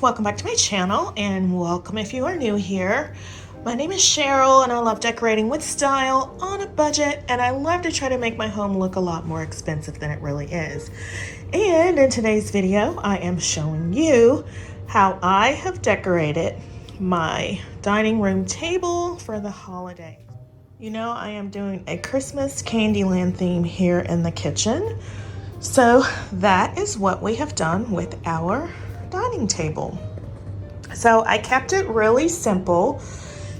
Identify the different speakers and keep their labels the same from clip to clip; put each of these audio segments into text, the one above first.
Speaker 1: welcome back to my channel, and welcome if you are new here. My name is Cheryl and I love decorating with style on a budget, and I love to try to make my home look a lot more expensive than it really is. And in today's video I am showing you how I have decorated my dining room table for the holiday. You know, I am doing a Christmas Candyland theme here in the kitchen. So that is what we have done with our dining table. So I kept it really simple,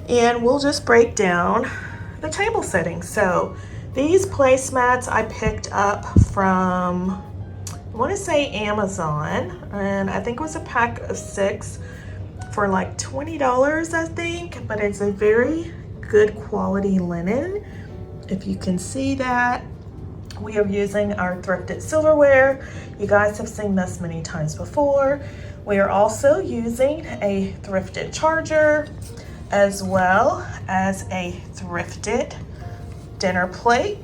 Speaker 1: and we'll just break down the table settings. So these placemats I picked up from, I want to say Amazon, and I think it was a pack of 6 for like $20, I think, but it's a very good quality linen. If you can see that, we are using our thrifted silverware. You guys have seen this many times before. We are also using a thrifted charger, as well as a thrifted dinner plate.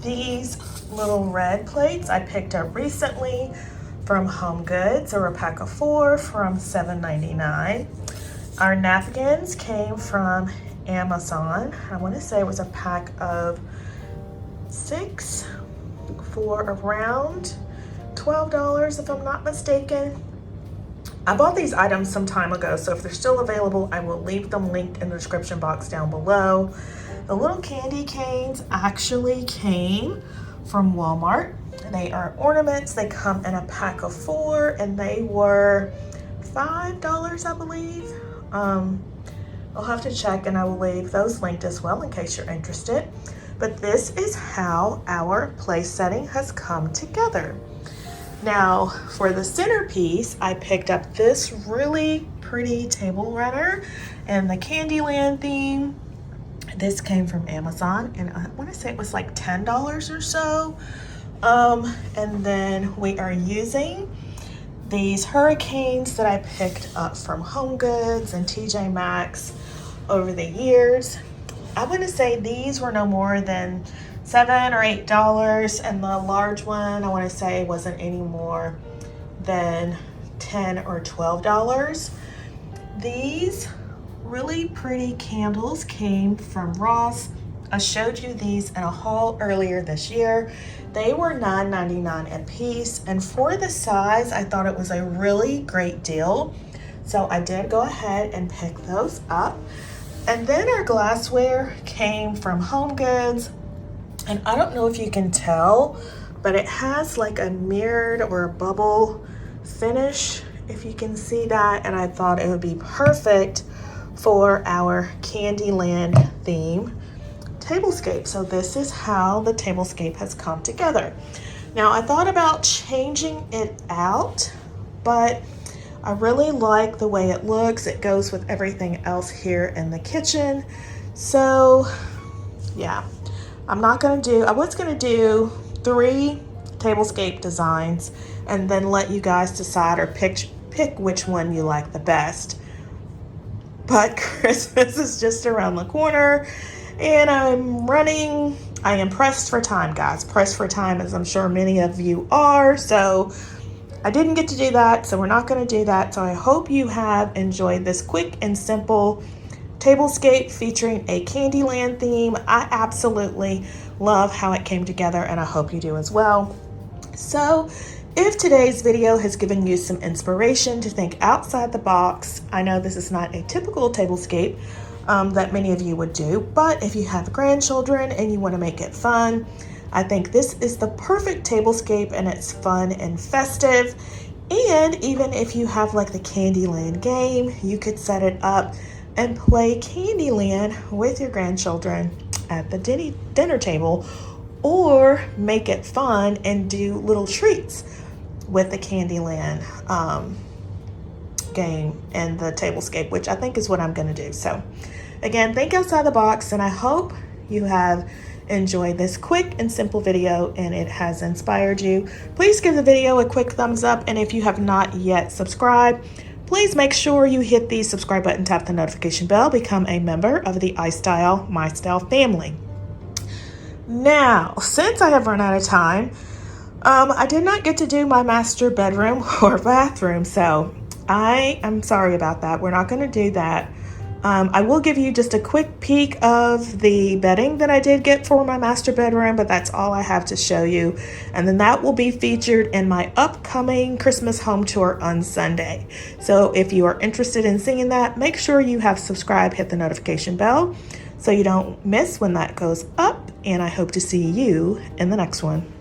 Speaker 1: These little red plates I picked up recently from Home Goods, or a pack of 4 from $7.99. Our napkins came from Amazon. I want to say it was a pack of 6 for around $12 if I'm not mistaken. I bought these items some time ago, so if they're still available, I will leave them linked in the description box down below. The little candy canes actually came from Walmart. They are ornaments. They come in a pack of 4, and they were $5, I believe. I'll have to check, and I will leave those linked as well in case you're interested. But this is how our place setting has come together. Now, for the centerpiece, I picked up this really pretty table runner and the Candyland theme. This came from Amazon, and I want to say it was like $10 or so. And then we are using these hurricanes that I picked up from Home Goods and TJ Maxx over the years. I want to say these were no more than $7 or $8, and the large one I want to say wasn't any more than $10 or $12. These really pretty candles came from Ross. I showed you these in a haul earlier this year. They were $9.99 a piece, and for the size I thought it was a really great deal, so I did go ahead and pick those up. And then our glassware came from Home Goods, and I don't know if you can tell, but it has like a mirrored or a bubble finish, if you can see that, and I thought it would be perfect for our Candyland theme tablescape. So this is how the tablescape has come together. Now, I thought about changing it out, but I really like the way it looks. It goes with everything else here in the kitchen. So yeah, I was gonna do 3 tablescape designs and then let you guys decide or pick which one you like the best. But Christmas is just around the corner, and I am pressed for time, guys. Pressed for time, as I'm sure many of you are. So I didn't get to do that, so we're not going to do that. So I hope you have enjoyed this quick and simple tablescape featuring a Candyland theme. I absolutely love how it came together, and I hope you do as well. So if today's video has given you some inspiration to think outside the box, I know this is not a typical tablescape that many of you would do, but if you have grandchildren and you want to make it fun, I think this is the perfect tablescape, and it's fun and festive. And even if you have like the Candyland game, you could set it up and play Candyland with your grandchildren at the dinner table, or make it fun and do little treats with the Candyland game and the tablescape, which I think is what I'm going to do. So again, think outside the box, and I hope you have enjoyed this quick and simple video and it has inspired you. Please give the video a quick thumbs up, and if you have not yet subscribed, please make sure you hit the subscribe button, tap the notification bell, become a member of the iStylEMYSTYLE family. Now, since I have run out of time, I did not get to do my master bedroom or bathroom, so I'm sorry about that. We're not going to do that. I will give you just a quick peek of the bedding that I did get for my master bedroom, but that's all I have to show you. And then that will be featured in my upcoming Christmas home tour on Sunday. So if you are interested in seeing that, make sure you have subscribed, hit the notification bell so you don't miss when that goes up. And I hope to see you in the next one.